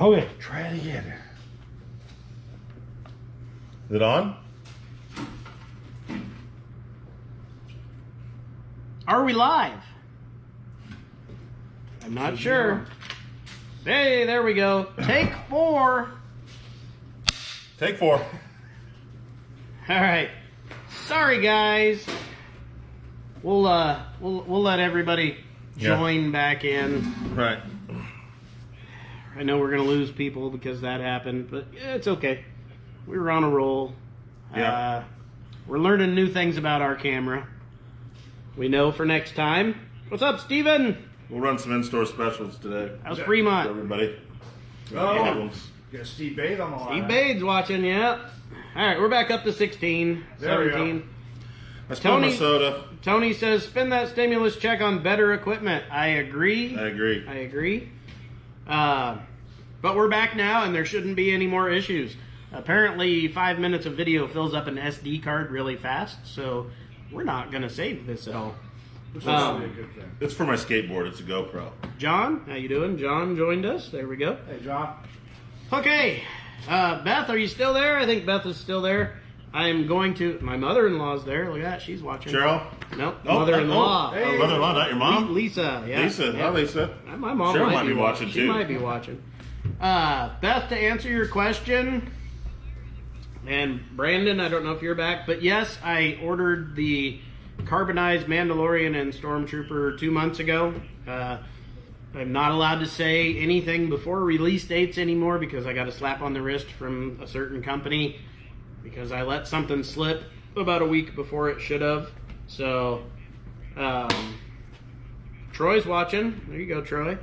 Okay. Try it again. Is it on? Are we live? I'm not sure. Hey, there we go. Take 4. Take 4. All right. Sorry, guys. We'll let everybody join back in. Right. I know we're gonna lose people because that happened, but it's okay. We were on a roll. Yeah. We're learning new things about our camera. We know for next time. What's up, Steven? We'll run some in-store specials today. How's for Fremont? everybody. Oh. Problems. Got Steve Bade on the line. Steve Bade's watching, yeah. All right, we're back up to 16, There we go. 17. I spilled my soda. Tony says, spend that stimulus check on better equipment. I agree. I agree. But we're back now, and there shouldn't be any more issues. Apparently, 5 minutes of video fills up an SD card really fast, so we're not going to save this at all. Which is probably a good thing. It's for my skateboard. It's a GoPro. John, how you doing? John joined us. There we go. Hey, John. Okay. Beth, are you still there? I think Beth is still there. I am going to... My mother-in-law's there. Look at that. She's watching. Cheryl? Nope. Oh, mother-in-law. Hey. Mother-in-law, not your mom? Lisa. Yeah. Lisa. Yeah. Hi, Lisa. My mom Cheryl might be watching, She too. might be watching. Beth, to answer your question, and Brandon, I don't know if you're back, but yes, I ordered the carbonized Mandalorian and Stormtrooper 2 months ago. I'm not allowed to say anything before release dates anymore because I got a slap on the wrist from a certain company because I let something slip about a week before it should have. So, Troy's watching. There you go, Troy.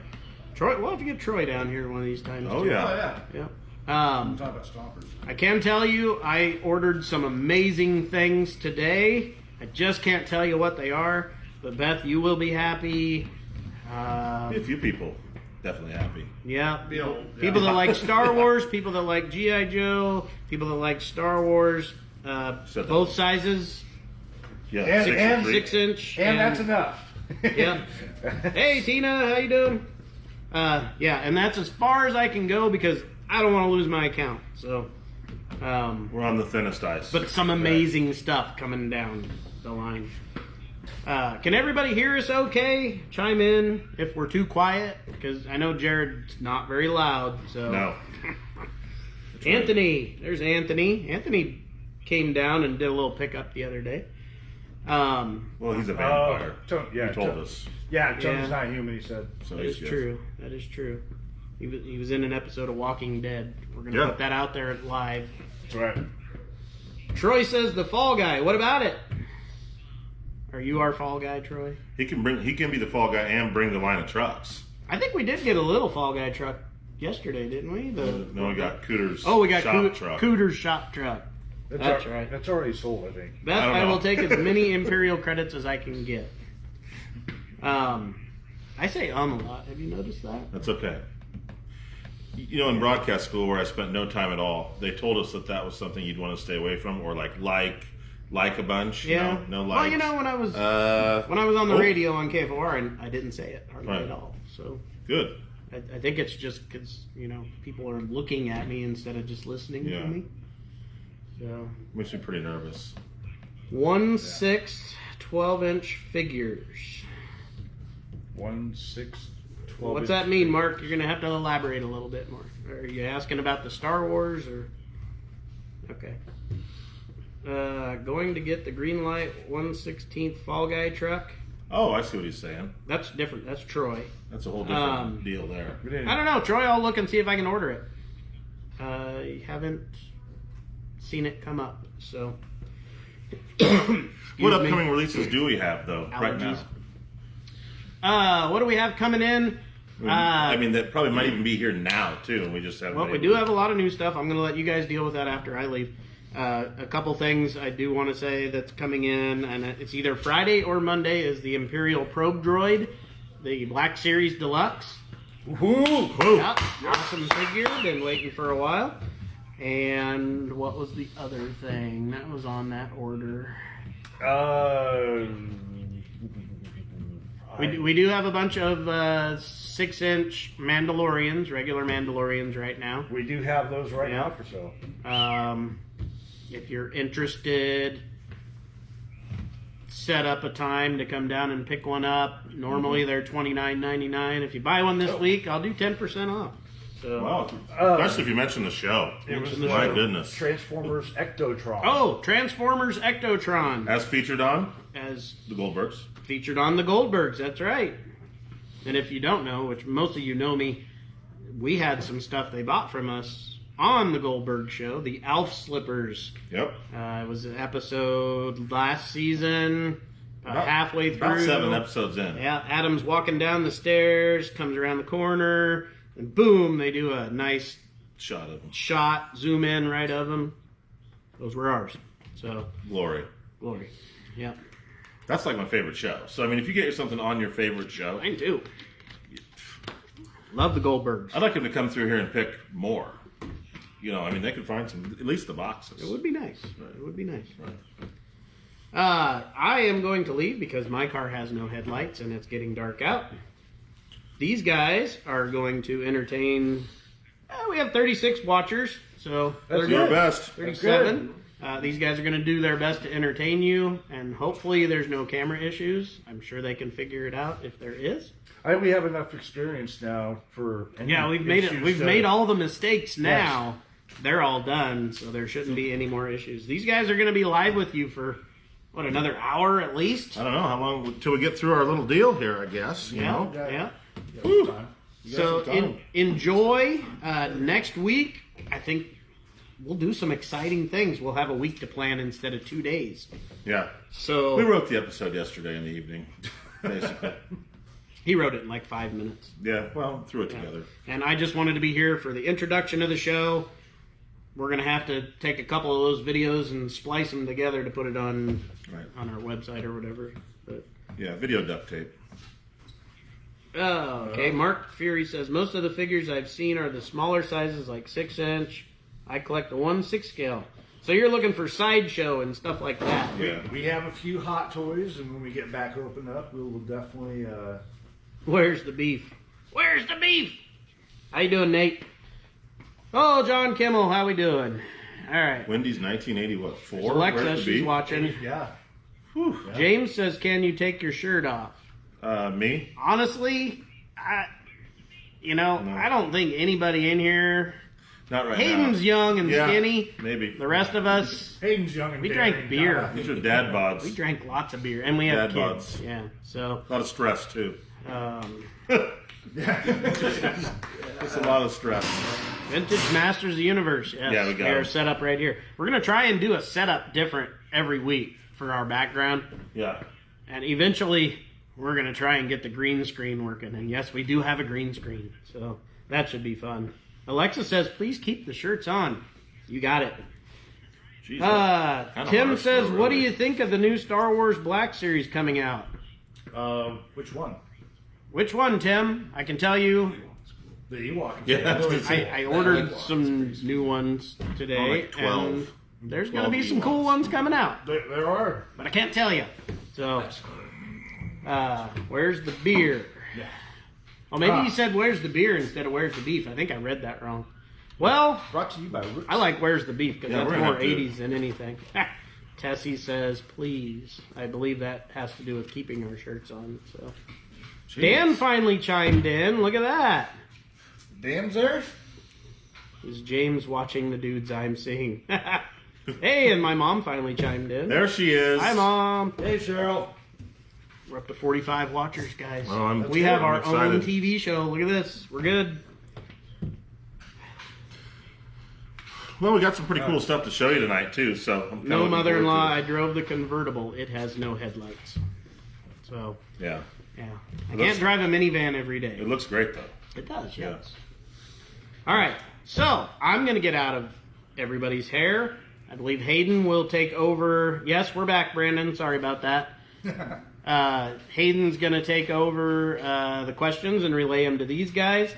Troy, we'll have to get Troy down here one of these times. Oh, too. yeah. Oh, yeah. Yeah. I'm talking about stompers. I can tell you I ordered some amazing things today. I just can't tell you what they are, but Beth, you will be happy. A few people definitely happy. Yeah, Yeah. people that like Star Wars, people that like G.I. Joe, people that like Star Wars, Said that. both sizes, Yeah, And- 6-inch. And that's enough. Yeah. Hey, Tina, how you doing? Yeah, and that's as far as I can go because I don't want to lose my account. So, We're on the thinnest ice. but some amazing stuff coming down the line. Can everybody hear us okay? Chime in if we're too quiet, because I know Jared's not very loud. So No. Anthony, there's Anthony. Anthony came down and did a little pickup the other day. Well, he's a vampire. Yeah, He told us. Yeah, Tony's Yeah. not human, he said. So That he's is good. true. That is true. He was in an episode of Walking Dead. We're gonna Yeah. put that out there live. That's right. Troy says the Fall Guy. What about it? Are you our Fall Guy, Troy? He can be the fall guy and bring the line of trucks. I think we did get a little Fall Guy truck yesterday, didn't we? No, we got Cooter's Oh, we got shop truck. Cooter's shop truck. That's right. That's already sold, I think. Beth, I don't I will know. take as many Imperial credits as I can get. I say a lot. Have you noticed that? That's okay. You know, in broadcast school where I spent no time at all, they told us that was something you'd want to stay away from, or like a bunch. Yeah. No Well, likes. you know, when I was on the oh. radio on KFOR, and I didn't say it hardly Right. at all. So Good. I think it's just because people are looking at me instead of just listening Yeah. to me. So Makes me pretty nervous. 1/6 12-inch figures. 1/6 What's that mean, Mark? You're going to have to elaborate a little bit more. Are you asking about the Star Wars or? Okay. Going to get the Greenlight 1/16 Fall Guy truck. Oh, I see what he's saying. That's different. That's Troy. That's a whole different deal there. I don't know, Troy. I'll look and see if I can order it. I haven't seen it come up, so. What upcoming releases do we have though right now? Allergies. What do we have coming in? I mean, that probably might even be here now too, and we just haven't. Well, been we able do have a lot of new stuff. I'm going to let you guys deal with that after I leave. A couple things I do want to say that's coming in, and it's either Friday or Monday, is the Imperial Probe Droid, the Black Series Deluxe. Woohoo! Yep, awesome figure. Been waiting for a while. And what was the other thing that was on that order? We do have a bunch of 6-inch Mandalorians, regular Mandalorians right now. We do have those right Yeah. now for sale. If you're interested, set up a time to come down and pick one up. Normally they're $29.99. If you buy one this week, I'll do 10% off. So, Wow. Especially if you mention the show. It was My goodness. Transformers Ectotron. oh, Transformers Ectotron As featured on as the Goldbergs. featured on the Goldbergs. That's right. And if you don't know, which most of you know me, we had some stuff they bought from us on the Goldberg show, the Alf Slippers. Yep. It was an episode last season, About- halfway through. About 7 episodes in. Yeah, Adam's walking down the stairs, comes around the corner, and boom, they do a nice Shot of them. shot, zoom in right of them. Those were ours. So, Glory. glory. Yep. That's like my favorite show. So, I mean, if you get something on your favorite show, Mine too. Love the Goldbergs. I'd like them to come through here and pick more. You know, I mean, they could find some, at least the boxes. It would be nice. It would be nice. Right. I am going to leave because my car has no headlights and it's getting dark out. These guys are going to entertain. We have 36 watchers, so That's Do our good. best. 37. These guys are going to do their best to entertain you, and hopefully there's no camera issues. I'm sure they can figure it out if there is. I think we have enough experience now for. any Yeah, we've made it. issues We've to- made all the mistakes now. They're all done, so there shouldn't be any more issues. These guys are going to be live with you for what, another hour at least? I don't know how long till we get through our little deal here, I guess. You know? Yeah. You got some time. You got So some time. enjoy next week. I think we'll do some exciting things. We'll have a week to plan instead of 2 days. Yeah. So We wrote the episode yesterday in the evening, basically. he wrote it in like 5 minutes. Yeah, well, threw it together. And I just wanted to be here for the introduction of the show. We're going to have to take a couple of those videos and splice them together to put it on Right. on our website or whatever. But Yeah, video duct tape. oh, okay. Mark Fury says most of the figures I've seen are the smaller sizes, like 6-inch. I collect the 1/6 scale. So you're looking for sideshow and stuff like that. Yeah. We have a few hot toys, and when we get back opened up, we will definitely. Where's the beef? Where's the beef? How you doing, Nate? Oh, John Kimmel, how we doing? All right. Wendy's 1980, what, 4? Alexa, Where's the she's beef? watching. Yeah. Whew. James says, "Can you take your shirt off?" Me? Honestly, No. I don't think anybody in here. Not right Hayden's now. young and Yeah, skinny. maybe. The rest of us, Hayden's young and We daring. drank beer. These are dad bods. we drank lots of beer, and we have Dad kids. bods. Yeah, so A lot of stress, too. Yeah. It's a lot of stress. Vintage Masters of the Universe. Yes, Yeah, we got they are 'em. set up right here. We're gonna try and do a setup different every week for our background, Yeah. and eventually we're gonna try and get the green screen working. And yes, we do have a green screen, so that should be fun. Alexa says, "Please keep the shirts on." You got it. Jeez, kinda Tim harsh, says, though, "What do really. you think of the new Star Wars Black Series coming out?" Which one? Which one, Tim? I can tell you, The Ewok. Yeah. I ordered some new ones today. Oh, like 12. And there's going to 12 be some cool Ewoks. ones coming out, There are. but I can't tell you. So, where's the beer? Yeah. Oh, maybe he said "Where's the beer" instead of "Where's the beef." I think I read that wrong. Well, Brought to you by Roots. I like "Where's the beef" because Yeah, that's we're gonna more have to- 80s than anything. Tessie says, "Please." I believe that has to do with keeping our shirts on. So Jeez. Dan finally chimed in. Look at that. Dan's there? Is James watching the dudes I'm seeing? Hey, and my mom finally chimed in. There she is. Hi, Mom. Hey, Cheryl. We're up to 45 watchers, guys. Oh, I'm- we have I'm our own excited. TV show. Look at this. We're good. Well, we got some pretty cool stuff to show you tonight, too. So I'm kinda No looking mother-in-law. forward I drove the convertible. It has no headlights. So, to it. Yeah. yeah. I Looks- can't drive a minivan every day. It looks great, though. It does, Yeah. yes. All right. So, I'm going to get out of everybody's hair. I believe Hayden will take over. Yes, we're back, Brandon. Sorry about that. Hayden's going to take over the questions and relay them to these guys.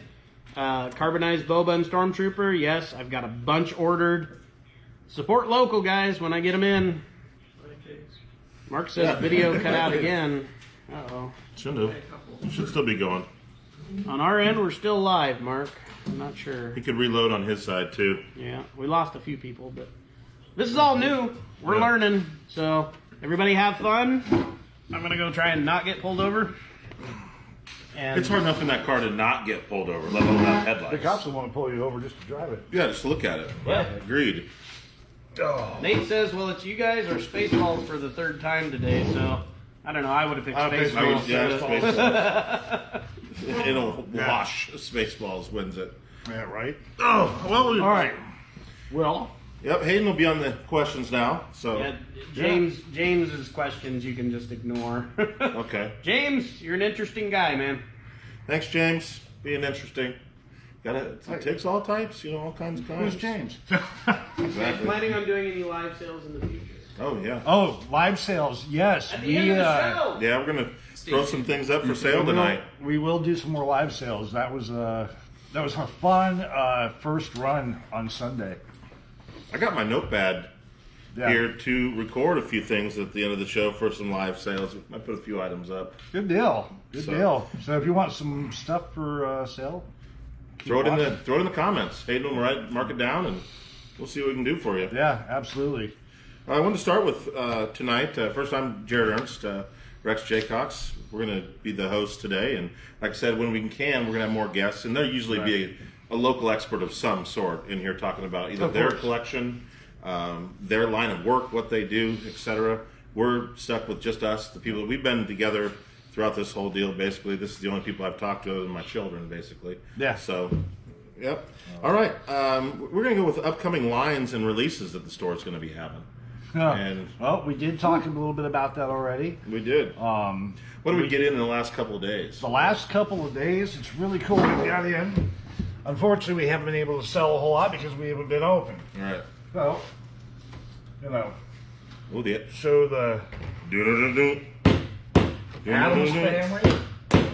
Carbonized Boba and Stormtrooper. Yes, I've got a bunch ordered. Support local, guys, when I get them in. Mark says video cut out again. Uh-oh. Should still be going. On our end, we're still live, Mark. I'm not sure. He could reload on his side too. Yeah, we lost a few people, but this is all new. We're Yeah. learning. So everybody have fun. I'm going to go try and not get pulled over. And It's hard enough in that car to not get pulled over, let alone have The headlights. cops will want to pull you over just to drive it. Yeah, just look at it. Yeah. Agreed. Oh. Nate says, well, it's you guys or Spaceballs for the third time today, so I don't know. I would have picked I picked Spaceballs. Yeah, Spaceballs. In a wash, Spaceballs wins it. Yeah, right? Oh, well, All right. Well, Yep, Hayden will be on the questions now. So, Yeah, James's questions you can just ignore. okay. James, you're an interesting guy, man. Thanks, James. Being interesting. It takes all types, all kinds of kinds. who's James? Are you Exactly. planning on doing any live sales in the future? Oh, yeah. Oh, live sales. Yes. At the end of the show. Yeah, we're going to throw some things up for sale tonight. We will do some more live sales. That was a fun first run on Sunday. I got my notepad Yeah. here to record a few things at the end of the show for some live sales. I put a few items up. Good deal. Good So- deal. So if you want some stuff for sale, Throw it in watching. the comments. Hayden will mark it down, and we'll see what we can do for you. Yeah, absolutely. I wanted to start with tonight. First, I'm Jared Ernst, Rex Jaycox. We're going to be the host today, and like I said, when we can, we're going to have more guests, and there'll usually be a local expert of some sort in here talking about either Of their course. collection, their line of work, what they do, etc. We're stuck with just us, the people that we've been together throughout this whole deal. Basically, this is the only people I've talked to other than my children, basically. Yeah. So, yep. All right. We're going to go with upcoming lines and releases that the store is going to be having. And- well, we did talk a little bit about that already. We did. What did we get in the last couple of days? The last couple of days, it's really cool to get in. Unfortunately, we haven't been able to sell a whole lot because we haven't been open. All right. So, We'll get. show the Do-do-do-do. Adams family.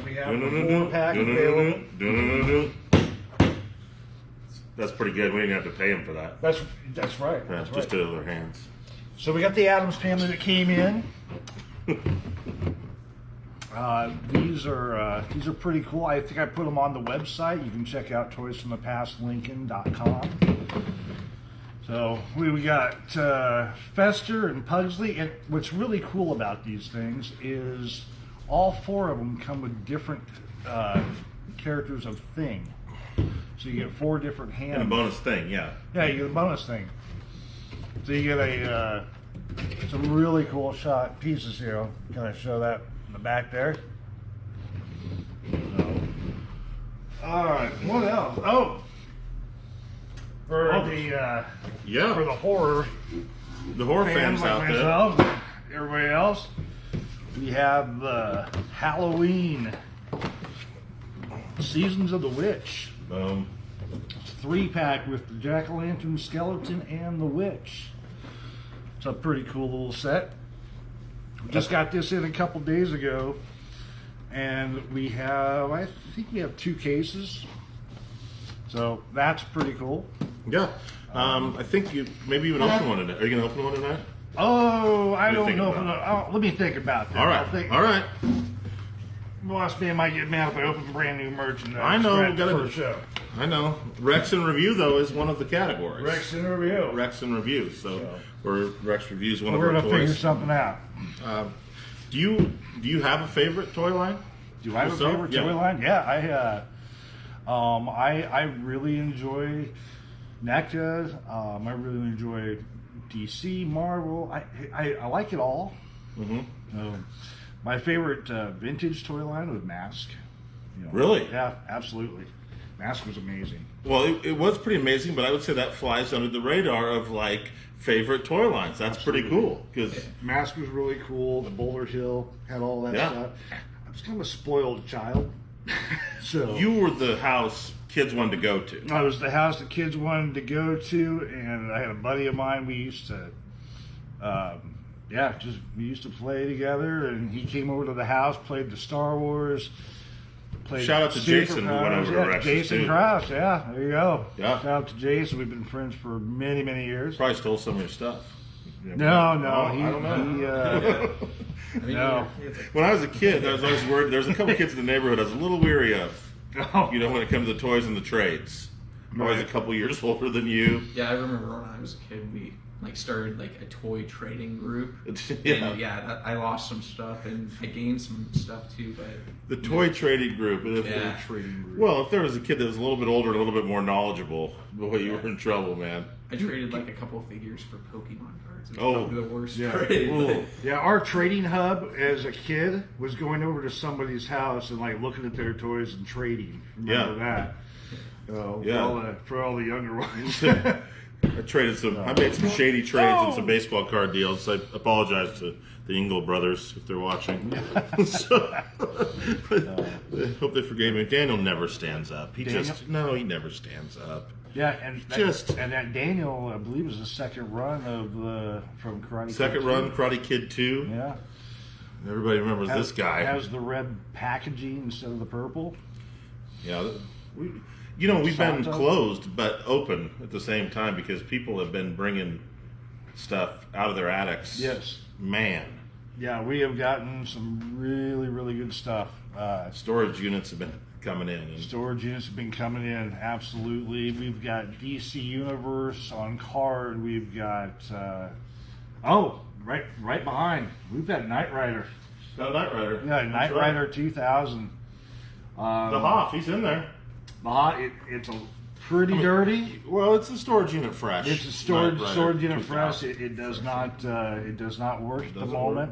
We have the 4-pack available. Do-do-do-do. That's pretty good. We didn't have to pay them for that. That's right. Yeah, That's just right. to their hands. So we got the Adams family that came in. These are pretty cool. I think I put them on the website. You can check out toysfromthepastlincoln.com. So we got Fester and Pugsley, and what's really cool about these things is all 4 of them come with different characters of Thing. So you get 4 different hands. And a bonus thing, yeah. Yeah, you get a bonus thing. So you get some really cool shot pieces here. Can I show that in the back there? So, all right, what else? Oh, for the Yeah. horror The horror fans fans like out there. myself, and everybody else, we have the Halloween Seasons of the Witch. 3-pack with the jack-o'-lantern, skeleton, and the witch. It's a pretty cool little set. We just got this in a couple days ago, and I think we have 2 cases. So that's pretty cool. Yeah. I think you maybe even open one tonight. Are you going to open one tonight? Oh, I What do you don't think know. about Let me think about that. All right. All right. Boss man might get mad if I open brand new merchandise. I know, right gotta- before show. I know. Rex and Review, though, is one of the categories. Rex in review. Rex and Review. So, Rex reviews one We're of our gonna figure toys. something out. Do you have a favorite toy line? Do I have Yourself? a favorite Yeah. toy line? Yeah, I really enjoy NECA. I really enjoy DC, Marvel. I like it all. Mm-hmm. My favorite vintage toy line was Mask. Really? Yeah, absolutely. Mask was amazing. Well, it was pretty amazing, but I would say that flies under the radar of like favorite toy lines. That's pretty cool because Mask was really cool. The Boulder Hill had all that Yeah. stuff. I was kind of a spoiled child. So you were the house kids wanted to go to. I was the house the kids wanted to go to, and I had a buddy of mine. We used to, we used to play together. And he came over to the house, played the Star Wars. Played Shout out to Super Jason, who went Powers. over to Rex's, Jason too. Krause. Yeah, there you go. Yeah. Shout out to Jason. We've been friends for many, many years. Probably stole some of your stuff. No, I don't know. I mean, No. it's like, When I was a kid, I was always worried. There's a couple kids in the neighborhood I was a little weary of. Oh. You know, when it comes to the toys and the trades. Always a couple years older than you. yeah, I remember when I was a kid, we like started like a toy trading group. Yeah. And I lost some stuff and I gained some stuff too, but The toy trading group. And if Yeah. Well, if there was a kid that was a little bit older, and a little bit more knowledgeable, boy, you were in trouble, man. I traded like a couple figures for Pokemon cards. It was Oh. probably the worst Yeah. trade. Ooh. Yeah, our trading hub as a kid was going over to somebody's house and like looking at their toys and trading. Remember that? Yeah. For all the younger ones. I traded some. I made some shady trades and some baseball card deals. I apologize to the Engel brothers if they're watching. So, I hope they forgave me. Daniel never stands up. He never stands up. Yeah, and Just- that Daniel, I believe, was the second run of from Karate. Second Kid run, 2. Karate Kid 2. Yeah. Everybody remembers this guy. Has the red packaging instead of the purple. Yeah, we've been Santo? closed but open at the same time because people have been bringing stuff out of their attics. Yes. Man, Yeah, we have gotten some really, really good stuff. storage units have been coming in. And Storage units have been coming in, absolutely. We've got DC Universe on card. We've got, right behind. We've got Knight Rider. got a Knight Rider. Yeah, That's Knight right. Rider 2000. The Hoff, he's in there. It's a pretty dirty. Well, it's the storage unit fresh. It's a storage Knight Rider storage unit 2000. fresh. It does not work at the doesn't moment.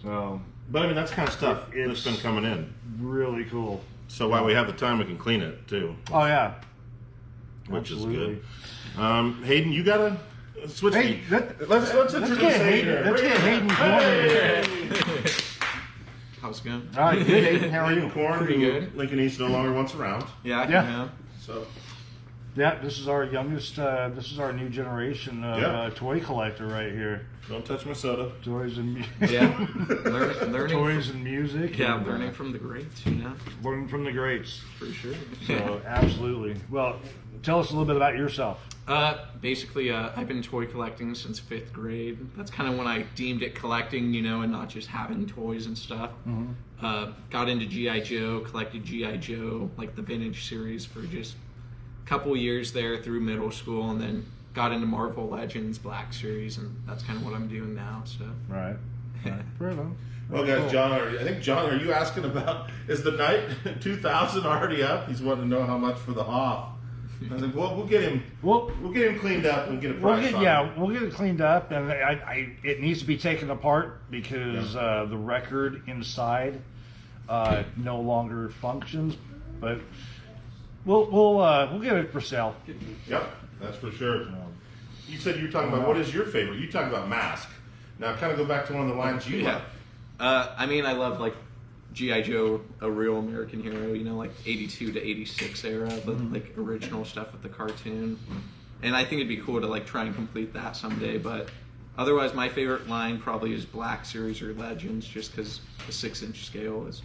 So But I mean, that's the kind of stuff It's- that's been coming in. really cool. So while we have the time, we can clean it too, Oh yeah, which absolutely. is good. Hayden, you gotta switch. Hey, me. let's Let's introduce get Hayden. Hayden. Let's get Hayden Corn. How's it going? All right, good Hayden. How are Hayden you? Corn, Pretty who good. Lincoln East no longer wants around. Yeah, Yeah. yeah. So Yeah, this is our youngest. This is our new generation of Yeah. toy collector right here. don't touch my soda. Toys and Yeah. Learning toys and music. Yeah, and, learning from the greats, you know, learning from the greats. for sure. So absolutely. Well, tell us a little bit about yourself. Basically, I've been toy collecting since 5th grade. That's kind of when I deemed it collecting, you know, and not just having toys and stuff. Got into G.I. Joe, collected G.I. Joe, like the vintage series, for just a couple years there through middle school, and then got into Marvel Legends Black Series, and that's kind of what I'm doing now. So, Right. Right on. Well, guys, John, are you asking about, is the Knight 2000 already up? He's wanting to know how much for the Hoff. I was like, well, we'll get him cleaned up and get a price on it. We'll get it cleaned up, and it needs to be taken apart because the record inside no longer functions. But we'll get it for sale. Yep, that's for sure. You said you were talking about, what is your favorite? You talked about Mask. Now, kind of go back to one of the lines you yeah. love. I mean, I love like G.I. Joe, a real American hero, you know, like 82 to 86 era, but like original stuff with the cartoon. And I think it'd be cool to like try and complete that someday. But otherwise, my favorite line probably is Black Series or Legends, just because the 6-inch scale is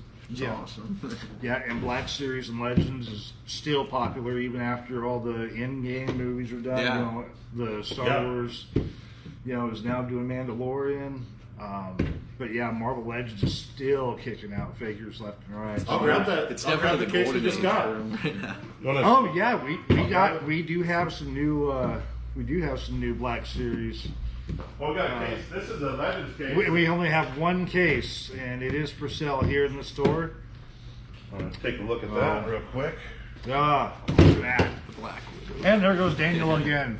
awesome. Yeah, and Black Series and Legends is still popular even after all the in-game movies are done. Yeah. You know, the Star Wars, is now doing Mandalorian. But yeah, Marvel Legends is still kicking out figures left and right. I'll grab that. It's I'll grab definitely the the case golden we just age got. for 'em right now. Oh yeah, we do have some new Black Series. Well, we got a case. This is a Legends case. We only have one case, and it is for sale here in the store. Let's take a look at that real quick. Ah, look at that. The Black Widow. And there goes Daniel again.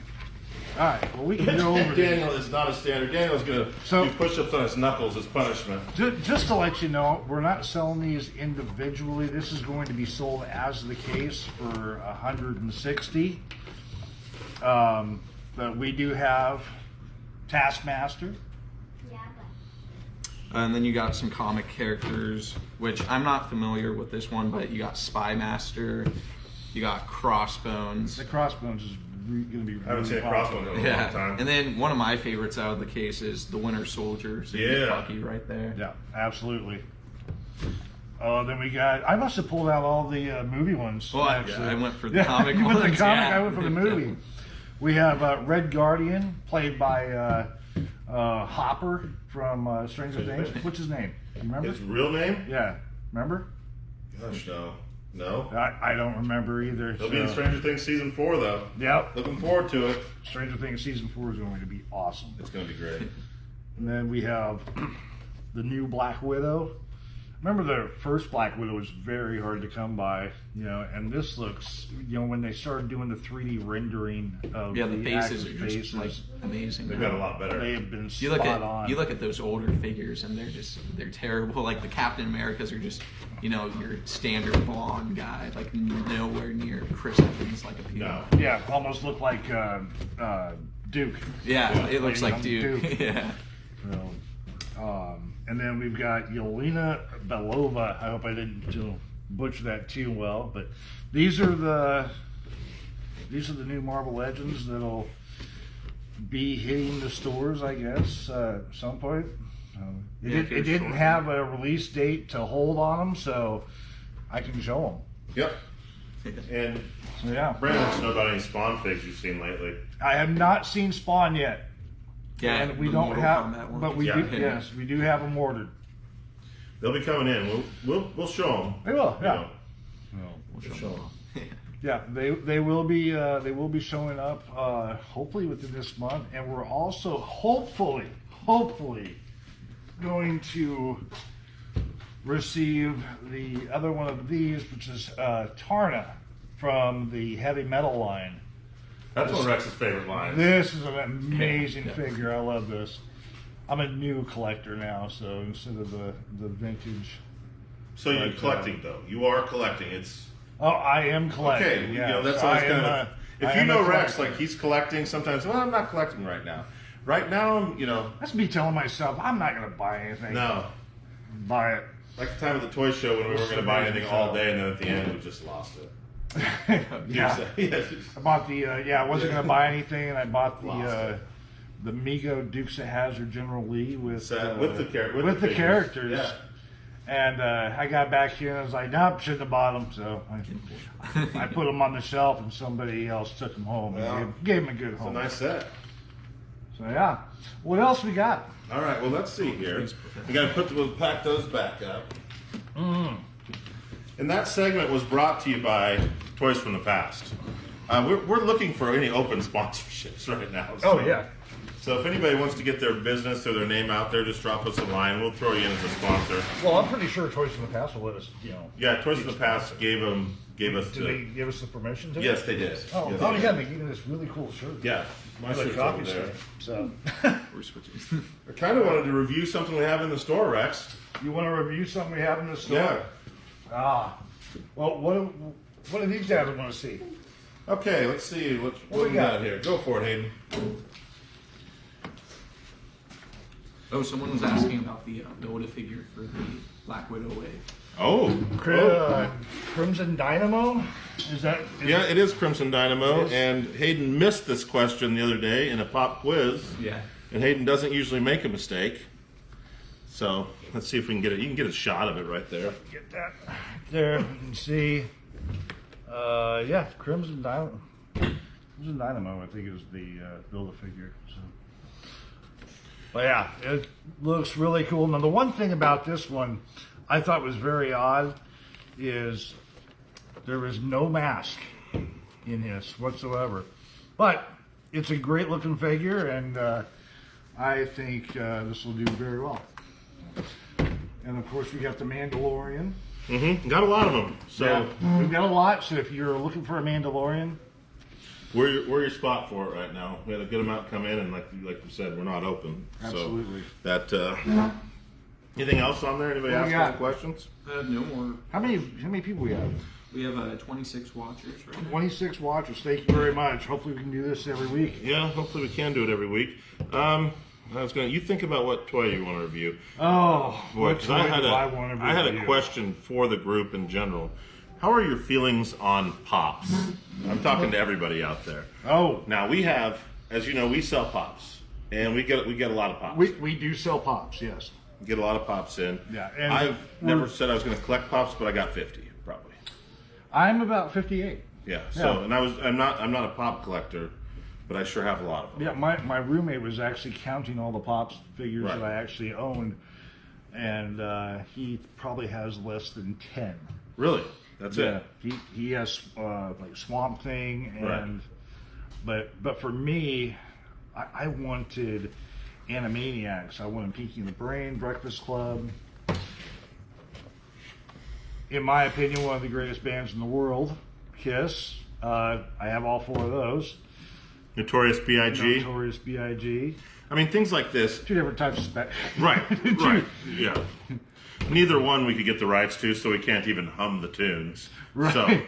All right, well we can go over this. Daniel is not a standard. Daniel's going to do push-ups on his knuckles as punishment. Just to let you know, we're not selling these individually. This is going to be sold as the case for $160. But we do have Taskmaster. And then you got some comic characters, which I'm not familiar with this one, but you got Spy Master, you got Crossbones. The Crossbones is going to be. I haven't seen a Crossbones in a long Yeah, time. and then one of my favorites out of the case is the Winter Soldier. So you get Yeah. Bucky right there. Yeah, absolutely. Then we got. I must have pulled out all the movie ones. Well, actually. I went for the Yeah, comic you went ones. the comic. yeah. I went for the movie. We have Red Guardian, played by Hopper from Stranger Things. What's his name? Remember? His real name? Yeah. Remember? Gosh, no. No. I don't remember either. He'll be in Stranger Things season 4, though. Yep. Looking forward to it. Stranger Things season 4 is going to be awesome. It's going to be great. And then we have the new Black Widow. Remember the first Black Widow was very hard to come by, and this looks, when they started doing the 3D rendering of the the faces actors' are just like amazing. They've got a lot better. They have been You look spot on. at those older figures and they're terrible. Like the Captain Americas are just your standard blonde guy, like nowhere near Chris Evans like appeal. No. Yeah, almost look like Duke. Yeah, it looks like Duke. Duke. Yeah. So, and then we've got Yelena Belova. I hope I didn't butcher that too well, but these are the new Marvel Legends that'll be hitting the stores, I guess, at some point. It didn't have a release date to hold on them, so I can show Yep. And them. So yeah, Brandon wants to know about any Spawn figs you've seen lately. I have not seen Spawn yet. Yeah, And we the don't Mortal have, Kombat one. but we Yeah. do. Yes, we do have them ordered. They'll be coming in. We'll show them. They will. Yeah. We'll show them. Yeah, they will be showing up hopefully within this month, and we're also hopefully going to receive the other one of these, which is Tarna from the Heavy Metal line. That's one of Rex's favorite lines. This is an amazing figure. I love this. I'm a new collector now, so instead of the vintage. So you're collecting, though. You are collecting. It's Oh, I am collecting. okay. Yeah, That's so always I kind am of. I If you am a know Rex, collector. like he's collecting sometimes. Well, I'm not collecting right now. Right now, That's me telling myself I'm not going to buy anything. no. Buy it. Like the time at the toy show when we weren't going to buy anything all day, and then at the end we just lost it. Yeah. Yes. I bought the I wasn't going to buy anything, and I bought Lost the Mego Dukes of Hazzard General Lee with With the the characters. Yeah. And I got back here and I was like, nope, shouldn't have bought them. So I put them on the shelf, and somebody else took them home and Well, gave them a good It's a home. nice set. So yeah, what else we got? All right. Well, let's see here. We got to we'll pack those back up. And that segment was brought to you by Toys from the Past. We're looking for any open sponsorships right now. So, So if anybody wants to get their business or their name out there, just drop us a line. We'll throw you in as a sponsor. Well, I'm pretty sure Toys from the Past will let us. Yeah, Toys from the Past gave us Did they give us the permission to? Yes, they did. Oh, Yes, oh they yeah, did. they gave me this really cool shirt. Yeah, my With a shirt's coffee over there. stick. So, We're switching. I kind of wanted to review something we have in the store, Rex. you want to review something we have in the store? Yeah. Well, what do these guys want to see? Okay, let's see what we we got? got here. Go for it, Hayden. Oh, someone was asking about the Build-A figure for the Black Widow wave. Oh, Crimson Dynamo? yeah, it is Crimson Dynamo, It is. and Hayden missed this question the other day in a pop quiz. Yeah. And Hayden doesn't usually make a mistake. So let's see if we can get it. You can get a shot of it right there. Get that there. You can see. Yeah, Crimson Dynamo. Crimson Dynamo, I think, is the Build-A-Figure. So. But yeah, it looks really cool. Now, the one thing about this one I thought was very odd is there is no mask in this whatsoever. But it's a great looking figure, and I think this will do very well. And of course, we got the Mandalorian. Mm-hmm. Got a lot of them. So Yeah, we've got a lot. So if you're looking for a Mandalorian, we're your spot for it right now. We had a good amount come in, and like you said, we're not open. Absolutely. So that. Anything else on there? Anybody What ask we any got? questions? No more. how many people we have? We have 26 watchers right now. 26 watchers. Thank you very much. Hopefully we can do this every week. Yeah, hopefully we can do it every week. You think about what toy you want to review. Oh, Boy, what 'cause toy I had do I want to I had a review? question for the group in general. How are your feelings on pops? I'm talking to everybody out there. Oh, Now we have, as you know, we sell pops, and we get a lot of pops. we do sell pops. Yes. We get a lot of pops in. Yeah, and I've never said I was going to collect pops, but I got 50 probably. I'm about 58. Yeah. So, Yeah. and I'm not a pop collector, but I sure have a lot of them. Yeah, my roommate was actually counting all the Pops figures Right. that I actually owned, and he probably has less than 10. Really? That's Yeah, it? he has like Swamp Thing, and Right. but for me, I wanted Animaniacs. I wanted Pinky and the Brain, Breakfast Club. In my opinion, one of the greatest bands in the world, Kiss. I have all 4 of those. Notorious B.I.G. Notorious B.I.G. I mean, things like this. 2 different types of spec. Right, right, yeah. Neither one we could get the rights to, so we can't even hum the tunes. Right. So,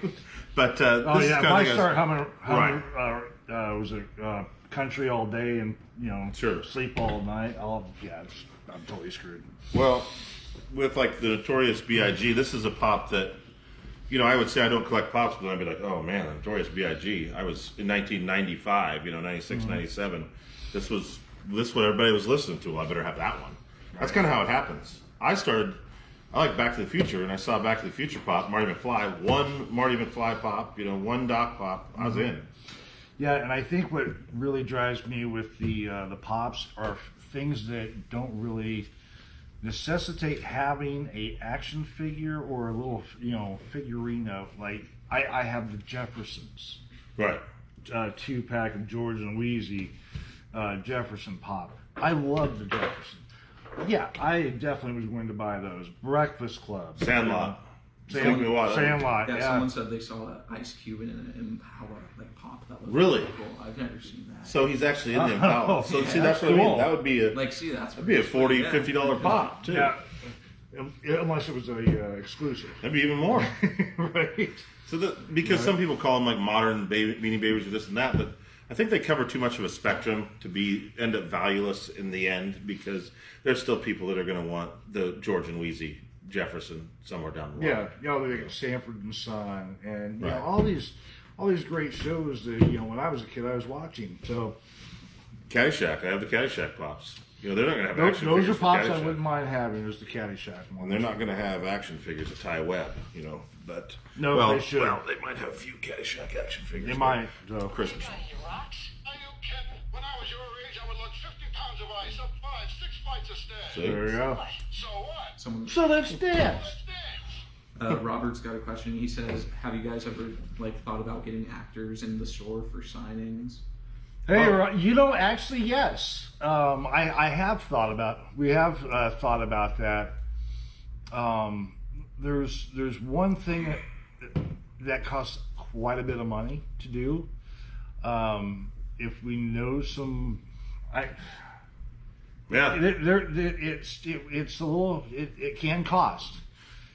but Oh this yeah, is if I kind of start humming Right. Was it country all day and Sure. sleep all night? I'm totally screwed. well, with like the Notorious B.I.G., this is a pop that, I would say I don't collect pops, but I'd be like, oh man, Notorious B.I.G. I was in 1995, 96, 97. This was what everybody was listening to. Well, I better have that one. That's kind of how it happens. I like Back to the Future, and I saw Back to the Future pop, Marty McFly, one Marty McFly pop, one Doc pop. I was in. Yeah, and I think what really drives me with the pops are things that don't really necessitate having a action figure or a little figurine of, like, I have the Jeffersons Right. 2-pack of George and Wheezy Jefferson pop. I love the Jefferson. Yeah, I definitely was going to buy those. Breakfast Club. Sandlot. Take me what? Sandlot, Yeah, yeah. someone said they saw an Ice Cube in an Impala like pop. That was Really? cool. I've never seen that. So he's actually in the Impala. So see, that's what I cool. mean. That would be a That'd be a $40, $50 pop too. Yeah. Unless it was a exclusive. That'd be even more. Right. So because some people call them like modern Beanie Babies or this and that, but I think they cover too much of a spectrum to end up valueless in the end, because there's still people that are going to want the George and Wheezy Jefferson somewhere down the line. Yeah, they got Sanford and Son, and Right. all these great shows that when I was a kid I was watching. So Caddyshack. I have the Caddyshack pops. They're not going to have those action are figures for pops I Caddyshack. wouldn't mind having, is the Caddyshack one. And they're not going to have action figures of Ty Webb, but No, well, they should. Well, they might have a few Caddyshack action figures. They might. So. Christmas. Are you kidding? When I was your age, I would lug 50 pounds of ice up 5, 6 flights of stairs. See? There you go. So what? Someone, So that's dance. Let's dance. Robert's got a question. He says, "Have you guys ever thought about getting actors in the store for signings?" Hey, actually, yes. I have thought about. We have thought about that. There's one thing that costs quite a bit of money to do. If we know some, Yeah. it's a little. It can cost.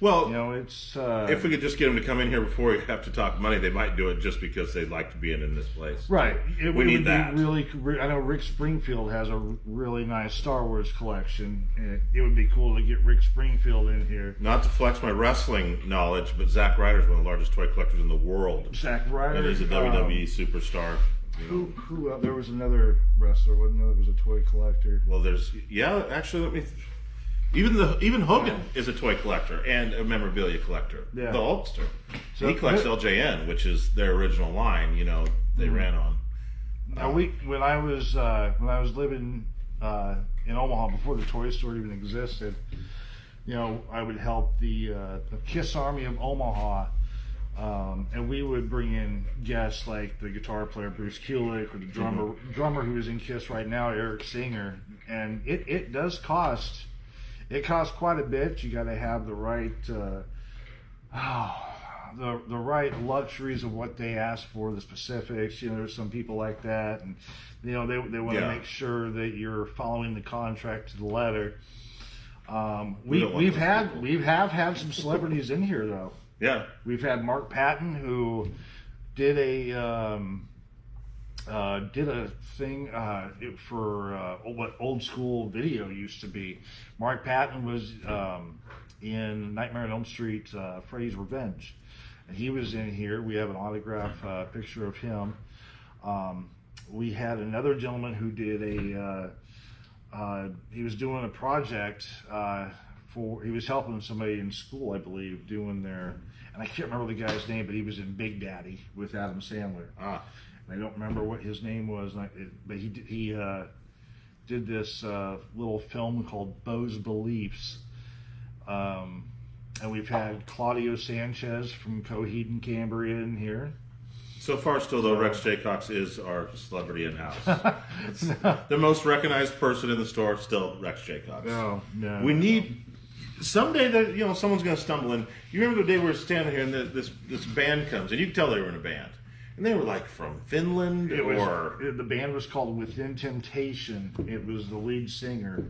Well, It's. if we could just get them to come in here before we have to talk money, they might do it just because they'd like to be in this place. Right. It We would need be that. really. I know Rick Springfield has a really nice Star Wars collection. And it would be cool to get Rick Springfield in here. Not to flex my wrestling knowledge, but Zack Ryder's one of the largest toy collectors in the world. Zack Ryder. And he's a WWE superstar. Who there was another wrestler, wasn't there? That was a toy collector. Well, actually, even Hogan is a toy collector and a memorabilia collector. Yeah. The Hulkster. So- He collects LJN, which is their original line. They ran on. Now when I was living in Omaha before the toy store even existed, I would help the Kiss Army of Omaha, and we would bring in guests like the guitar player Bruce Kulick or the drummer who is in Kiss right now, Eric Singer, and it does cost. It costs quite a bit. You got to have the right. The right luxuries of what they ask for, the specifics. There's some people like that, and they want to make sure that you're following the contract to the letter. We've had some celebrities in here though. Yeah. We've had Mark Patton, who did a thing for what old school video used to be. Mark Patton was in Nightmare on Elm Street, Freddy's Revenge. And he was in here. We have an autograph picture of him. We had another gentleman who did he was doing a project he was helping somebody in school, I believe, doing and I can't remember the guy's name, but he was in Big Daddy with Adam Sandler. Ah. I don't remember what his name was, but he did this little film called Bo's Beliefs. And we've had Claudio Sanchez from Coheed and Cambria in here. So far, still though, Rex J. Cox is our celebrity in house. The most recognized person in the store, still Rex J. Cox. No. We need someday that someone's going to stumble in. You remember the day we were standing here and this band comes, and you could tell they were in a band, and they were like from Finland the band was called Within Temptation. It was the lead singer.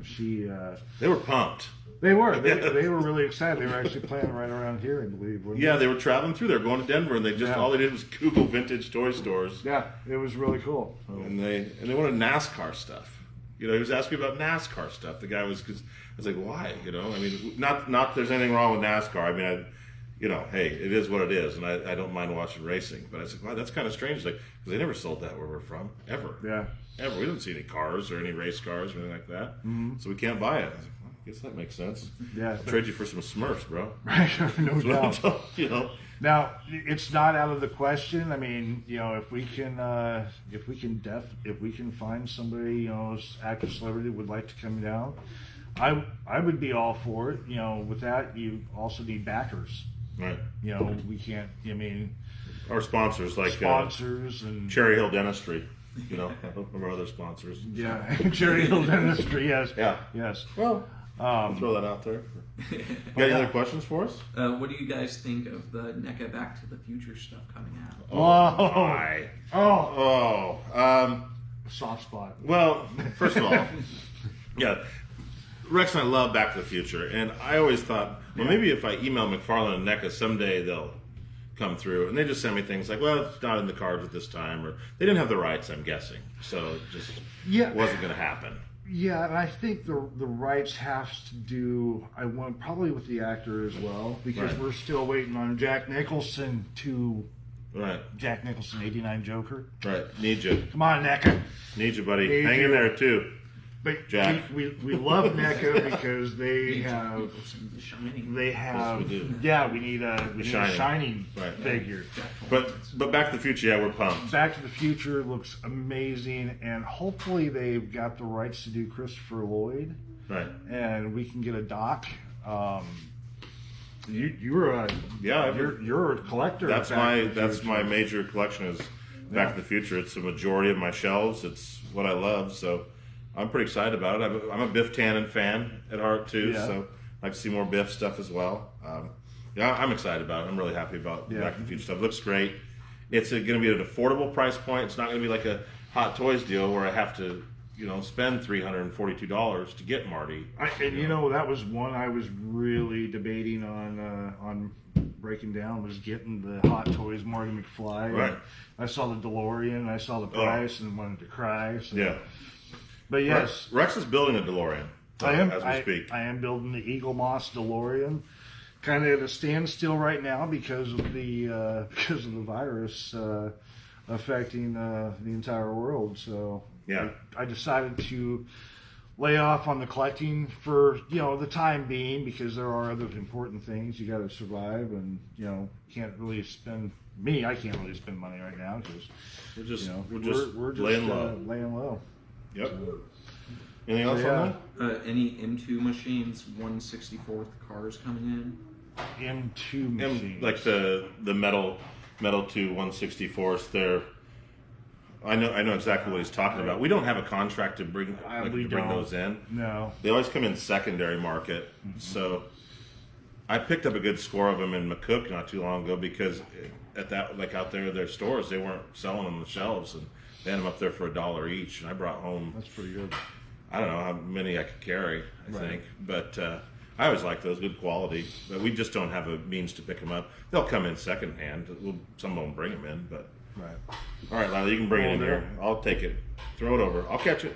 they were pumped. They were really excited. They were actually playing right around here, I believe. Yeah, they were traveling through. They were going to Denver, and all they did was Google vintage toy stores. Yeah, it was really cool. So. And they wanted NASCAR stuff. He was asking me about NASCAR stuff. The guy was, because I was like, why? I mean, not that there's anything wrong with NASCAR. I mean, hey, it is what it is, and I don't mind watching racing. But I was like, wow, that's kind of strange. Like, because they never sold that where we're from, ever. Yeah. Ever. We didn't see any cars or any race cars or anything like that. Mm-hmm. So we can't buy it. I was like, well, I guess that makes sense. Yeah. I'll trade you for some Smurfs, bro. No doubt. Now, it's not out of the question. I mean, if we can find somebody, actor celebrity would like to come down, I would be all for it. With that, you also need backers. Right. We can't. I mean, our sponsors like sponsors and Cherry Hill Dentistry. Our other sponsors. Yeah, Cherry Hill Dentistry. Yes. Yeah. Yes. Well, I'll throw that out there. You got any other questions for us? What do you guys think of the NECA Back to the Future stuff coming out? Soft spot. Well, first of all, yeah, Rex and I love Back to the Future, and I always thought, well, maybe if I email McFarlane and NECA, someday they'll come through, and they just send me things like, well, it's not in the cards at this time, or they didn't have the rights, I'm guessing, so it just wasn't going to happen. Yeah, and I think the rights has to do, probably with the actor as well, because we're still waiting on Jack Nicholson to... Right. Jack Nicholson, 89 Joker. Right. Need you. Come on, NECA. Need you, buddy. Hang in there, too. But Jack. we love NECA because they have... Yes, we do. Yeah, we need a Shining figure. But Back to the Future, yeah, we're pumped. Back to the Future looks amazing, and hopefully they've got the rights to do Christopher Lloyd. Right. And we can get a doc. You're a collector. That's my major collection is Back to the Future. It's a majority of my shelves. It's what I love, so I'm pretty excited about it. I'm a Biff Tannen fan at heart too, so I like to see more Biff stuff as well. I'm excited about it. I'm really happy about Back to the Future stuff. It looks great. It's going to be at an affordable price point. It's not going to be like a Hot Toys deal where I have to spend $342 to get Marty. That was one I was really debating on breaking down, was getting the Hot Toys Marty McFly. Right. I saw the DeLorean, I saw the price, and wanted to cry. So. Yeah. But yes. Rex is building a DeLorean as we speak. I am building the Eagle Moss DeLorean. Kind of at a standstill right now because of the virus affecting the entire world. So I decided to lay off on the collecting for the time being, because there are other important things you got to survive, and can't really spend. I can't really spend money right now because we're just laying low. Laying low. Yep. So, anything else on that? Any M2 machines, 1/64th cars coming in? M2 machines, like the metal 2 1/64th. They're I know exactly what he's talking about. We don't have a contract to bring those in. No, they always come in secondary market. Mm-hmm. So I picked up a good score of them in McCook not too long ago, because at that, like out there at their stores, they weren't selling them on the shelves, and they had them up there for $1 each. And I brought home. That's pretty good. I don't know how many I could carry. I think, but I always like those, good quality. But we just don't have a means to pick them up. They'll come in secondhand. Some won't bring them in, but. Right. All right, Lila, you can bring it in here. I'll take it. Throw it over. I'll catch it.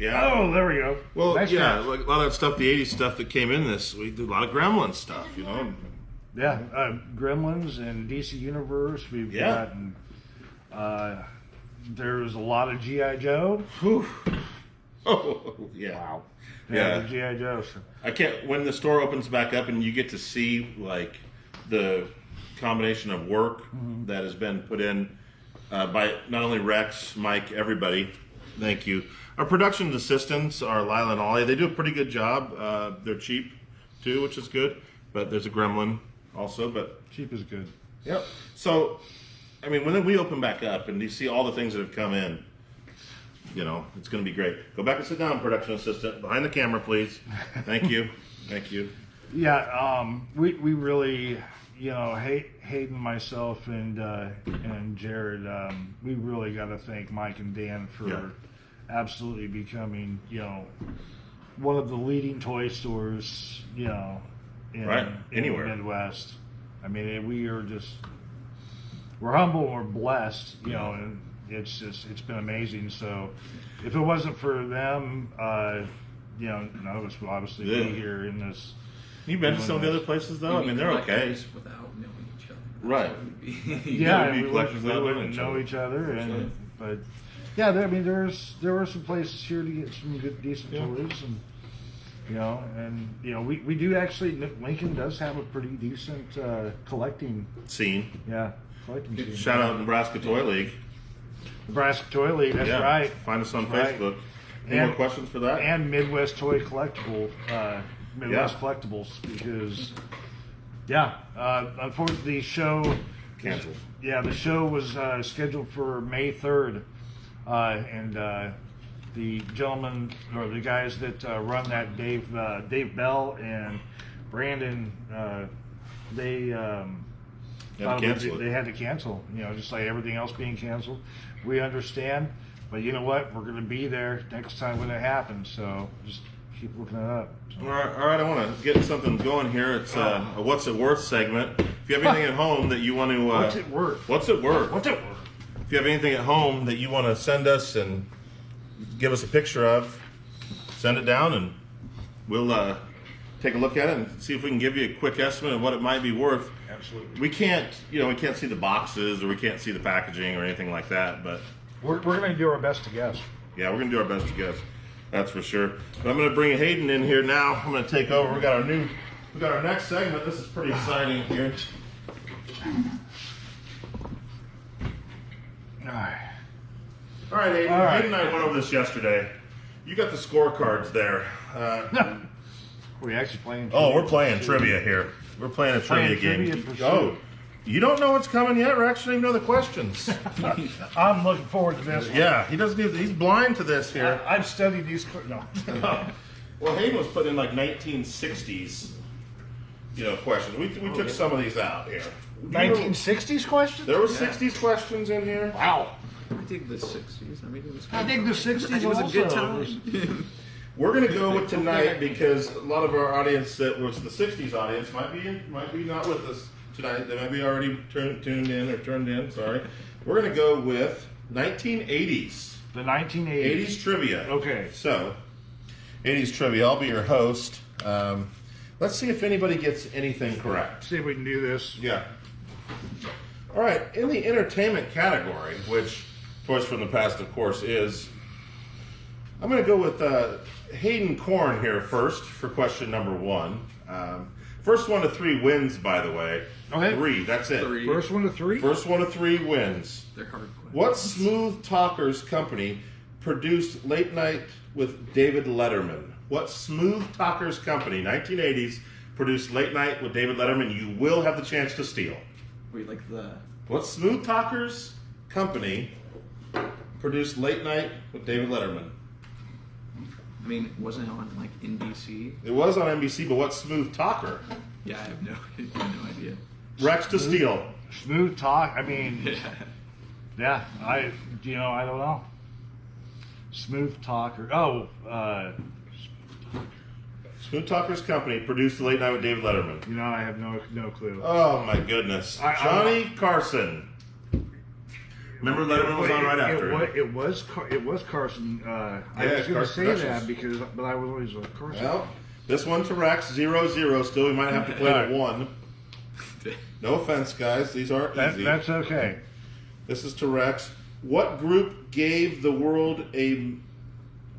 Yeah. Oh, there we go. Well, nice yeah, like a lot of that stuff, the 80s stuff that came in this, we did a lot of Gremlins stuff, Yeah, Gremlins and DC Universe. We've gotten. There's a lot of G.I. Joe. Whew. Oh, yeah. Wow. Yeah. G.I. Joe. So. I can't. When the store opens back up and you get to see like the combination of work that has been put in, by not only Rex, Mike, everybody. Thank you. Our production assistants are Lila and Ollie. They do a pretty good job. They're cheap too, which is good. But there's a gremlin also. But Cheap is good. yep. So, I mean, when we open back up and you see all the things that have come in, you know, it's going to be great. Go back and sit down, production assistant. Behind the camera, please. Thank you. Thank you. Yeah, we really, you know, Hayden, myself, and Jared, we really got to thank Mike and Dan for Yeah. absolutely becoming, you know, one of the leading toy stores, you know, in, Right, in anywhere. the Midwest. I mean, we're humble, and we're blessed, you know, and it's been amazing. So, if it wasn't for them, you know, none of us would obviously Yeah. be here in this. You been to some of the other places though? I mean, they're okay. Collectors without knowing each other. Right. Yeah, would be we collectors wouldn't, without knowing wouldn't each know other. each other, and Sure. but yeah, there were some places here to get some good, decent Yeah. toys, and you know, we do actually. Lincoln does have a pretty decent collecting, Scene. collecting scene. Shout out Nebraska Toy League. Nebraska Toy League. That's Yeah. right. Find us on Right. Facebook. Any And- more questions for that? And Midwest Toy Collectible, Midwest Collectibles, because unfortunately the show Canceled. Yeah, the show was scheduled for May 3rd, and the gentlemen or the guys that run that, Dave Bell and Brandon, they Had to cancel they it. had to cancel. You know, just like everything else being canceled. We understand, but you know what? We're going to be there next time when it happens. So just keep looking it up. So. All right, I want to get something going here. It's a What's It Worth segment. If you have anything at home that you want to... What's it worth? What's it worth? What's it worth? If you have anything at home that you want to send us and give us a picture of, send it down and we'll take a look at it and see if we can give you a quick estimate of what it might be worth. Absolutely. We can't see the boxes or we can't see the packaging or anything like that, but We're going to do our best to guess. yeah, we're going to do our best to guess. That's for sure. But I'm going to bring Hayden in here now. I'm going to take over. We got our next segment. This is pretty exciting here. All right. All right, Hayden. All right. Hayden and I went over this yesterday. You got the scorecards there. We actually playing. Oh, we're playing trivia here. We're playing a trivia Playing game. trivia for Oh, sure. you don't know what's coming yet, Rex? You don't even know the questions. I'm looking forward to this. Yeah, he doesn't even, he's blind to this here. I've studied these. No. Well, Hayden was putting in like 1960s, questions. We took some of these out here. 1960s questions? There were 60s questions in here. Wow. I dig the 60s. I mean, it was. I think the 60s It was a good also. time. We're going to go with tonight because a lot of our audience that was the 60s audience might be not with us tonight. They might be already tuned in. Sorry. We're going to go with 1980s. The 1980s. 80s trivia. Okay. So, 80s trivia. I'll be your host. Let's see if anybody gets anything correct. See if we can do this. Yeah. All right. In the entertainment category, which Toys from the Past, of course, is, I'm going to go with Hayden Korn here first for question number 1. First 1 to 3 wins, by the way. Okay. 3. That's it. 3. First one to 3? First 1 to 3 wins. They're hard questions. What Smooth Talkers company produced Late Night with David Letterman? What Smooth Talkers company, 1980s, produced Late Night with David Letterman? You will have the chance to steal. Wait, like the. What Smooth Talkers company produced Late Night with David Letterman? I mean, wasn't it on like NBC? It was on NBC, but what Smooth Talker? Yeah, I have no idea. Rex to steal. Smooth talk. I mean, yeah. I don't know. Smooth talker. Smooth Talkers company produced Late Night with David Letterman. I have no clue. Oh my goodness. Johnny Carson. Remember Letterman was on right after him. It was Carson. I Yeah, was going to Carson say Productions. that but I was always with Carson. Well, this one to Rex, 0-0. Still, we might have to play All right. to 1. No offense, guys. These aren't easy. That's okay. This is to Rex. What group gave the world a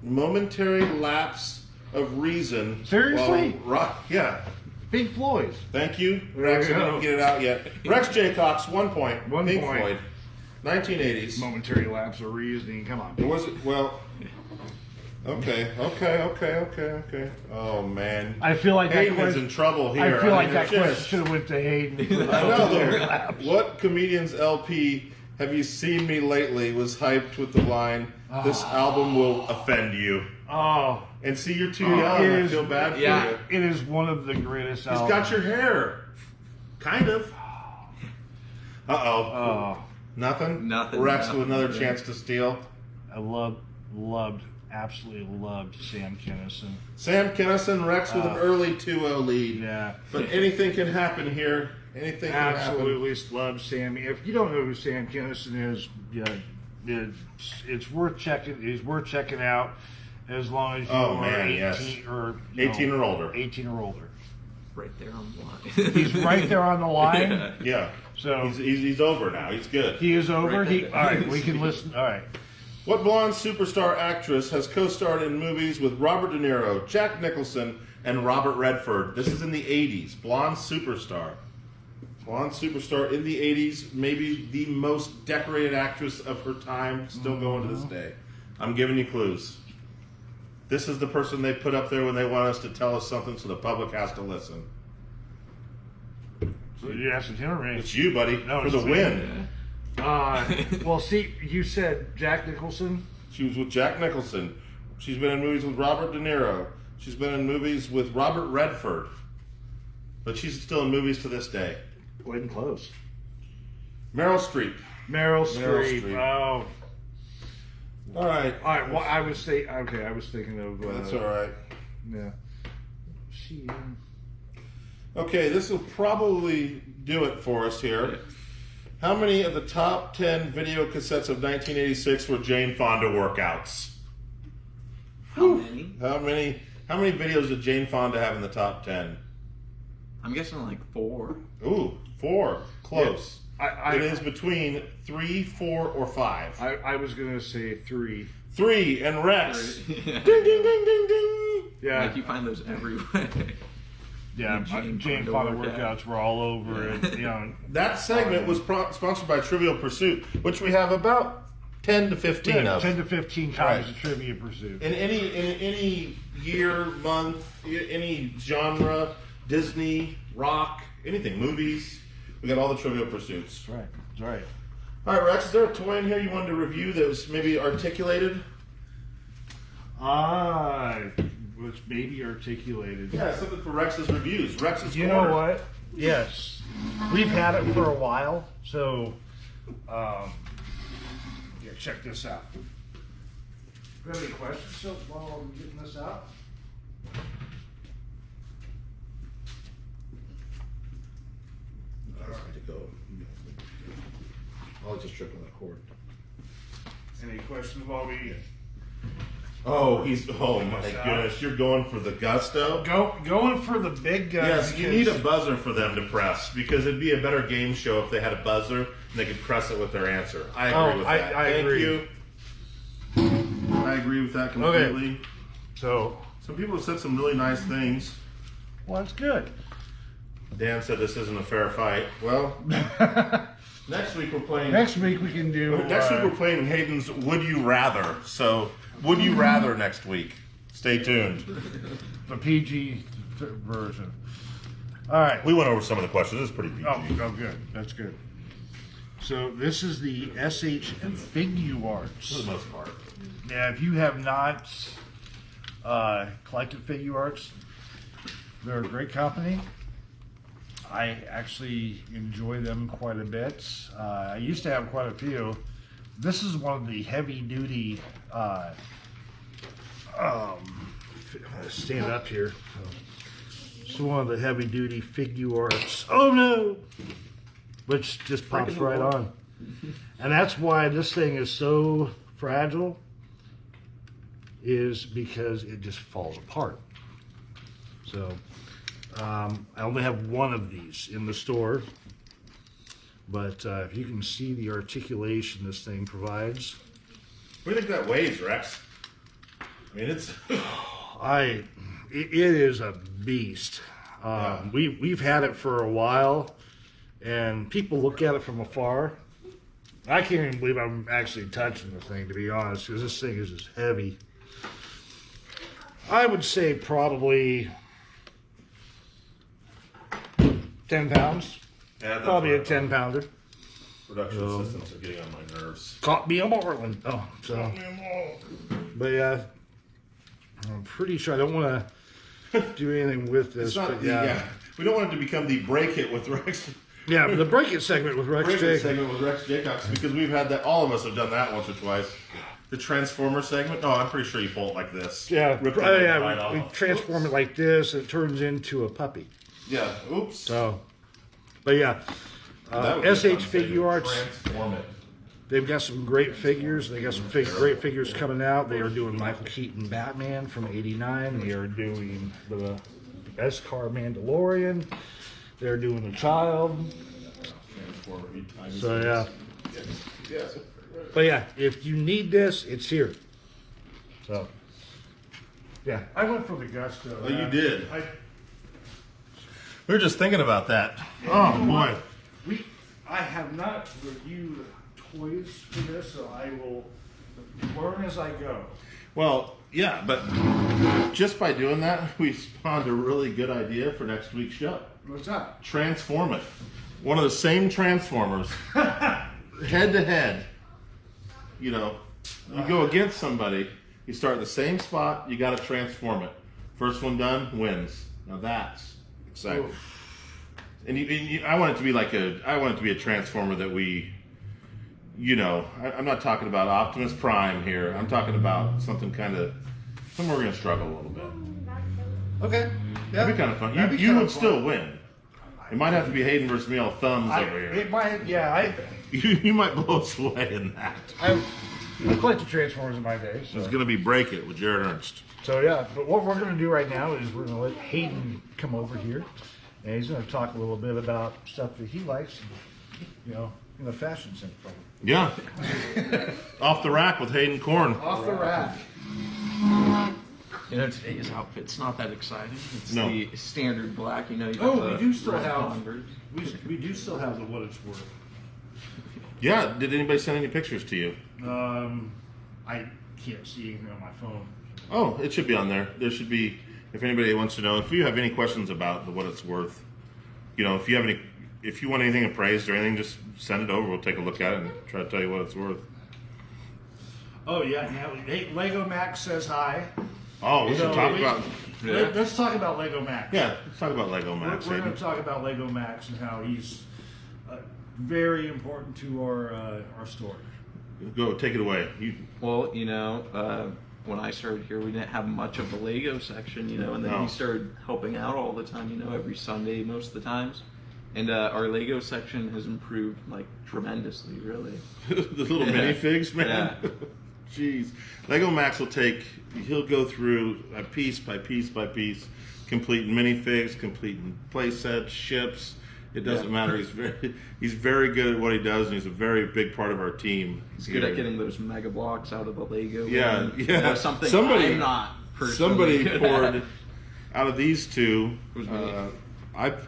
momentary lapse of reason? Seriously? Yeah. Pink Floyd. Thank you, There Rex. you I go. didn't get it out yet. Rex Jaycox, 1 point. 1 Pink point. Floyd. 1980s. Momentary lapse of reasoning. Come on. Or was it? Well. Okay. Oh man. I feel like that Hayden is question. in trouble here. I feel like mean, that it's question just- should have went to Hayden. I know. What comedian's LP have you seen me lately was hyped with the line, "This album will offend you." Oh, And see, you're too young. it I is- feel bad for yeah. you. it is one of the greatest He's albums. got your hair. Kind of. Uh-oh. Oh, Nothing? Nothing, Rex nothing, with another yeah. chance to steal. I absolutely loved Sam Kinison. Sam Kinison, Rex with an early 2-0 lead. Yeah. But anything can happen here. Anything can happen. Absolutely love Sam. If you don't know who Sam Kinison is, yeah, it's worth checking. He's worth checking out as long as you Oh, are man, 18 yes. or 18 or older. 18 or older. Right there on the line. He's right there on the line. Yeah. Yeah. So He's over now. He's good. he is over. Right there. All right, we can listen. All right. What blonde superstar actress has co-starred in movies with Robert De Niro, Jack Nicholson, and Robert Redford? This is in the 80s. Blonde superstar. Blonde superstar in the 80s. Maybe the most decorated actress of her time. Still going to this day. I'm giving you clues. This is the person they put up there when they want us to tell us something so the public has to listen. So you asking him or me? It's you, buddy, No, for it's the me. win. Well, see, you said Jack Nicholson. She was with Jack Nicholson. She's been in movies with Robert De Niro. She's been in movies with Robert Redford. But she's still in movies to this day. Wasn't close. Meryl Streep. Meryl Meryl Streep. Streep. Oh. All right. All right. Well, I was thinking of. That's all right. Yeah. She. Okay, this will probably do it for us here. How many of the top 10 video cassettes of 1986 were Jane Fonda workouts? How many? How many videos did Jane Fonda have in the top 10? I'm guessing like 4. Ooh, 4. Close. I It is between 3, 4, or 5. I was gonna say 3. 3 and Rex. Yeah. Ding, ding, ding, ding, ding. Yeah. Like you find those everywhere. Yeah. Jane Jane Fonda Fonda workouts were all over it. You know. That segment was sponsored by Trivial Pursuit, which we have about 10 to 15 of. 10 to 15 copies Right. of Trivia Pursuit. In any year, month, any genre, Disney, rock, anything, movies, we got all the Trivial Pursuits. That's right. That's right. All right, Rex, is there a toy in here you wanted to review that was maybe articulated? Was maybe articulated. Yeah, something for Rex's reviews. Rex's You Corner. know what? Yes. We've had it for a while, so yeah, check this out. Do you have any questions so while I'm getting this out? I just need to go. I'll just trip on the cord. Any questions while we Oh, my goodness, you're going for the gusto? going for the big guns? Yes, you need a buzzer for them to press because it'd be a better game show if they had a buzzer and they could press it with their answer. I agree with that. I Thank agree. you. I agree with that completely. So, Some people have said some really nice things. well, that's good. Dan said this isn't a fair fight. Well, next week we're playing. Next week we can do. Next week we're playing Hayden's Would You Rather. So, Would You Rather next week. Stay tuned. the PG version. All right. We went over some of the questions. This is pretty PG. Oh, good. That's good. So this is the SH Figuarts. For the most part. Yeah, if you have not collected Figuarts, they're a great company. I actually enjoy them quite a bit. I used to have quite a few. This is one of the heavy-duty. Stand up here. It's one of the heavy-duty Figuarts. Oh no! Which just pops right on. And that's why this thing is so fragile, is because it just falls apart. So I only have one of these in the store, but if you can see the articulation this thing provides, What do you think that weighs, Rex? I mean, it's. it is a beast. We've had it for a while, and people look at it from afar, I can't even believe I'm actually touching the thing, to be honest, because this thing is just heavy. I would say probably 10 pounds. Yeah, Probably a 10-pounder. Production assistants are getting on my nerves. Caught me a marlin. Oh, so. But yeah, I'm pretty sure I don't want to do anything with this. It's not but the, yeah. we don't want it to become the break it with Rex. Yeah, but the break it segment with Rex Break J. it segment with Rex Jaycox, because we've had that. All of us have done that once or twice. The Transformer segment. Oh, I'm pretty sure you pull it like this. Yeah, Rip the head yeah. right We off. transform it like this, and it turns into a puppy. Yeah. Oops. So, but yeah, That would be a SH fun Figure segment. Arts. Transform it. They've got some great figures. They got some great figures coming out. They are doing Michael Keaton Batman from '89. They are doing the S-Car Mandalorian. They're doing the Child. Transformer. So yeah. Yes. But yeah, if you need this, it's here. So yeah, I went for the gusto. Oh, you did. We were just thinking about that. Oh boy. I have not reviewed toys for this, so I will learn as I go. Well, yeah, but just by doing that, we spawned a really good idea for next week's show. What's that? Transform it. One of the same Transformers, head to head. You know, you go against somebody, you start at the same spot, you got to transform it. First one done wins. Now that's exciting. And I want it to be I want it to be a Transformer that we, I'm not talking about Optimus Prime here. I'm talking about something something we're going to struggle a little bit. Okay. That'd be kind of fun. You would still win. It might have to be Hayden versus me all thumbs over here. It might, yeah. You might blow us away in that. I collected Transformers in my day. So. It's going to be Break It with Jared Ernst. So yeah, but what we're going to do right now is we're going to let Hayden come over here, and he's going to talk a little bit about stuff that he likes, in the fashion sense. Probably. Yeah. Off the rack with Hayden Korn. Off the rack. Today's outfit's not that exciting. It's No. the standard black. You got Oh, the we do still red have. Converse. We do still have the what it's worth. Yeah. Did anybody send any pictures to you? I can't see anything on my phone. Oh, it should be on there. There should be, if anybody wants to know, if you have any questions about what it's worth, if you want anything appraised or anything, just send it over. We'll take a look at it and try to tell you what it's worth. Oh yeah, hey, Lego Max says hi. Oh, we should talk about. Let's talk about Lego Max. Yeah, let's talk about Lego Max. We're going Hayden. to talk about Lego Max and how he's very important to our story. Go, take it away. Well, when I started here, we didn't have much of a Lego section, and then No. he started helping out all the time, every Sunday most of the times. And our Lego section has improved tremendously, really. The little minifigs, man. Yeah. Jeez. Lego Max he'll go through piece by piece by piece, completing minifigs, completing play sets, ships. It doesn't matter. He's very good at what he does, and he's a very big part of our team. He's good at getting those mega blocks out of the Lego. Yeah, and, yeah. Somebody I'm not personally Somebody good poured at. out of these two. was me. I've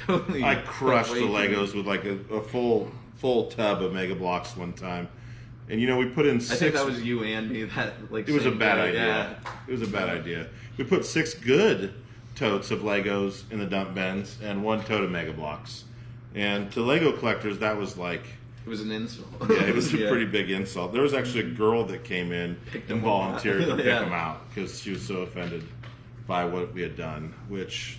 totally I crushed the went way too Legos with a full tub of Mega Blocks one time, and we put in 6. I think that was you and me that It was a bad idea. Yeah. It was a bad idea. We put 6 good totes of Legos in the dump bins and 1 tote of Mega Blocks. And to Lego collectors, that was It was an insult. it was a pretty big insult. There was actually a girl that came in Picked and them all out. volunteered to pick Yeah. them out because she was so offended by what we had done, which,